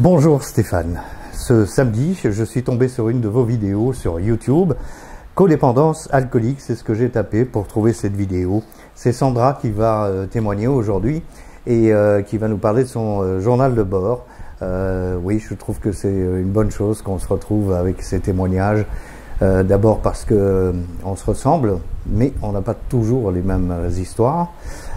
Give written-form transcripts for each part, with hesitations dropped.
Bonjour Stéphane. Ce samedi, je suis tombé sur une de vos vidéos sur YouTube. Codépendance alcoolique, c'est ce que j'ai tapé pour trouver cette vidéo. C'est Sandra qui va témoigner aujourd'hui et qui va nous parler de son journal de bord. Oui, je trouve que c'est une bonne chose qu'on se retrouve avec ces témoignages. D'abord parce que on se ressemble, mais on n'a pas toujours les mêmes histoires.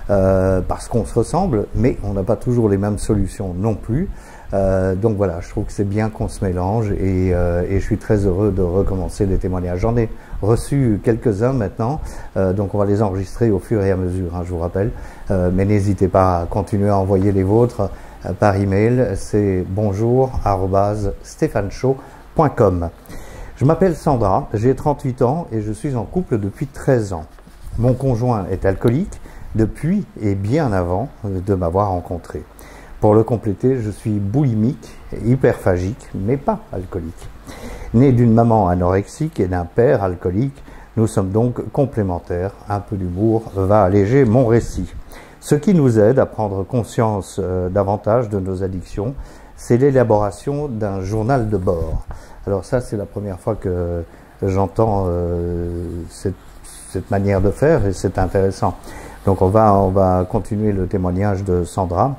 Parce qu'on se ressemble, mais on n'a pas toujours les mêmes solutions non plus. Donc voilà, je trouve que c'est bien qu'on se mélange et je suis très heureux de recommencer les témoignages. J'en ai reçu quelques-uns maintenant, donc on va les enregistrer au fur et à mesure, hein, je vous rappelle. Mais n'hésitez pas à continuer à envoyer les vôtres par email, c'est bonjour@stéphaneshow.com. Je m'appelle Sandra, j'ai 38 ans et je suis en couple depuis 13 ans. Mon conjoint est alcoolique depuis et bien avant de m'avoir rencontré. Pour le compléter, je suis boulimique, hyperphagique, mais pas alcoolique. Né d'une maman anorexique et d'un père alcoolique, nous sommes donc complémentaires. Un peu d'humour va alléger mon récit. Ce qui nous aide à prendre conscience davantage de nos addictions, c'est l'élaboration d'un journal de bord. Alors ça, c'est la première fois que j'entends cette manière de faire et c'est intéressant. Donc on va continuer le témoignage de Sandra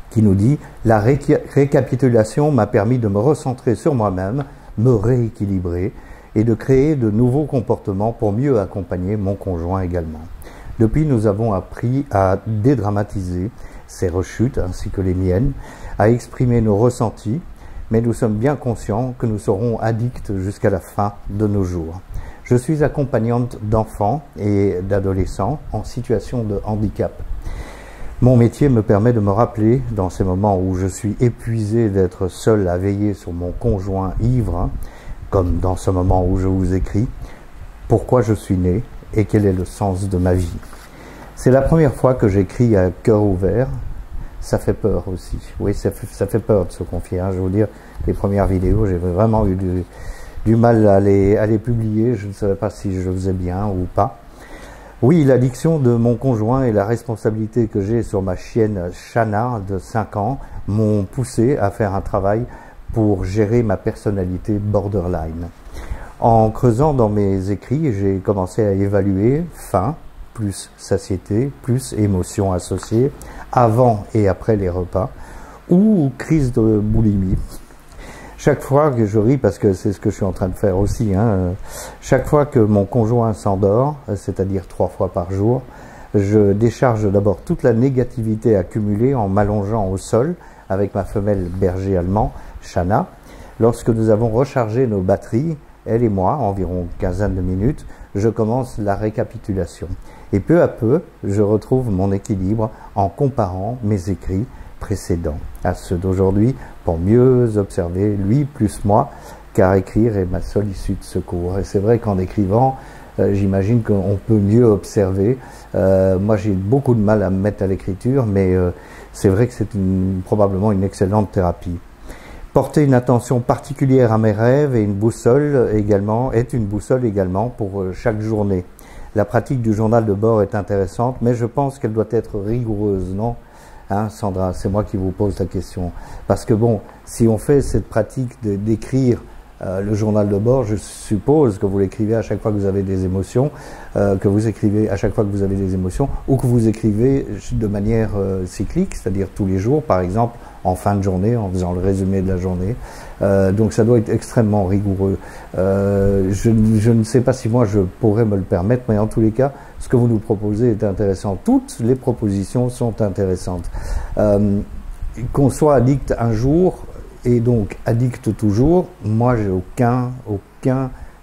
qui nous dit « La récapitulation m'a permis de me recentrer sur moi-même, me rééquilibrer et de créer de nouveaux comportements pour mieux accompagner mon conjoint également. Depuis, nous avons appris à dédramatiser ces rechutes ainsi que les miennes, à exprimer nos ressentis, mais nous sommes bien conscients que nous serons addicts jusqu'à la fin de nos jours. Je suis accompagnante d'enfants et d'adolescents en situation de handicap. Mon métier me permet de me rappeler, dans ces moments où je suis épuisé d'être seul à veiller sur mon conjoint ivre, comme dans ce moment où je vous écris, pourquoi je suis né et quel est le sens de ma vie. C'est la première fois que j'écris à cœur ouvert. Ça fait peur aussi. Oui, ça fait peur de se confier. Hein. Je vais vous dire, les premières vidéos, j'ai vraiment eu du mal à les publier. Je ne savais pas si je faisais bien ou pas. Oui, l'addiction de mon conjoint et la responsabilité que j'ai sur ma chienne Shana de 5 ans m'ont poussé à faire un travail pour gérer ma personnalité borderline. En creusant dans mes écrits, j'ai commencé à évaluer faim, plus satiété, plus émotions associées, avant et après les repas, ou crise de boulimie. Chaque fois que je ris, parce que c'est ce que je suis en train de faire aussi, hein, chaque fois que mon conjoint s'endort, c'est-à-dire 3 fois par jour, je décharge d'abord toute la négativité accumulée en m'allongeant au sol avec ma femelle berger allemand, Shana. Lorsque nous avons rechargé nos batteries, elle et moi, environ une quinzaine de minutes, je commence la récapitulation. Et peu à peu, je retrouve mon équilibre en comparant mes écrits précédents à ceux d'aujourd'hui pour mieux observer lui plus moi, car écrire est ma seule issue de secours. Et c'est vrai qu'en écrivant, j'imagine qu'on peut mieux observer. Moi, j'ai beaucoup de mal à me mettre à l'écriture, mais c'est vrai que c'est probablement une excellente thérapie. Porter une attention particulière à mes rêves et une boussole également est une boussole également pour chaque journée. La pratique du journal de bord est intéressante, mais je pense qu'elle doit être rigoureuse, non? Hein, Sandra, c'est moi qui vous pose la question. Parce que bon, si on fait cette pratique d'écrire le journal de bord, je suppose que vous l'écrivez à chaque fois que vous avez des émotions, que vous écrivez à chaque fois que vous avez des émotions, ou que vous écrivez de manière cyclique, c'est-à-dire tous les jours, par exemple, en fin de journée, en faisant le résumé de la journée. Donc ça doit être extrêmement rigoureux. Je ne sais pas si moi je pourrais me le permettre, mais en tous les cas, ce que vous nous proposez est intéressant. Toutes les propositions sont intéressantes. Qu'on soit addict un jour et donc addict toujours, moi j'ai aucun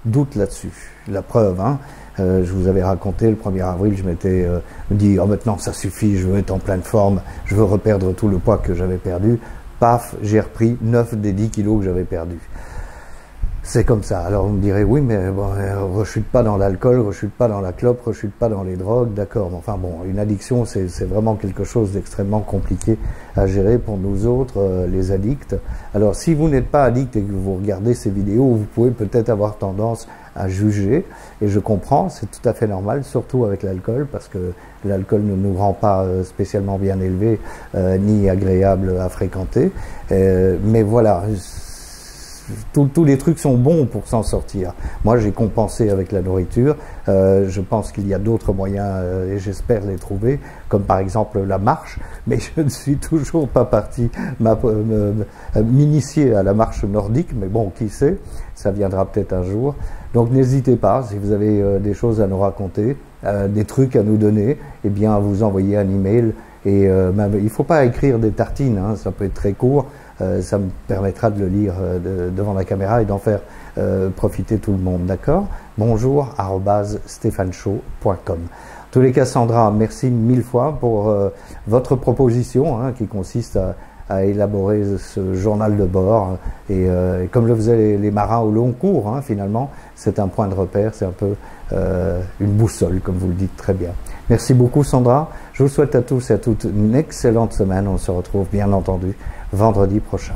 doute là-dessus. La preuve, hein, je vous avais raconté le 1er avril, je m'étais dit oh, maintenant ça suffit, je veux être en pleine forme, je veux reperdre tout le poids que j'avais perdu. Paf, j'ai repris 9 des 10 kilos que j'avais perdus. C'est comme ça. Alors vous me direz oui, mais bon, rechute pas dans l'alcool, rechute pas dans la clope, rechute pas dans les drogues, d'accord. Mais enfin bon, une addiction, c'est vraiment quelque chose d'extrêmement compliqué à gérer pour nous autres, les addicts. Alors si vous n'êtes pas addict et que vous regardez ces vidéos, vous pouvez peut-être avoir tendance à juger, et je comprends, c'est tout à fait normal, surtout avec l'alcool, parce que l'alcool ne nous rend pas spécialement bien élevés, ni agréables à fréquenter, mais voilà, tous les trucs sont bons pour s'en sortir. Moi, j'ai compensé avec la nourriture. Je pense qu'il y a d'autres moyens et j'espère les trouver, comme par exemple la marche. Mais je ne suis toujours pas parti m'initier à la marche nordique. Mais bon, qui sait, ça viendra peut-être un jour. Donc n'hésitez pas, si vous avez des choses à nous raconter, des trucs à nous donner, eh bien, vous envoyez un email. Et même, il ne faut pas écrire des tartines, hein, ça peut être très court. Ça me permettra de le lire devant la caméra et d'en faire profiter tout le monde, d'accord? bonjour@stéphaneshow.com. En tous les cas, Sandra, merci 1000 fois pour votre proposition, hein, qui consiste à élaborer ce journal de bord. Et comme le faisaient les marins au long cours, hein, finalement, c'est un point de repère, c'est un peu une boussole, comme vous le dites très bien. Merci beaucoup, Sandra. Je vous souhaite à tous et à toutes une excellente semaine. On se retrouve, bien entendu, vendredi prochain.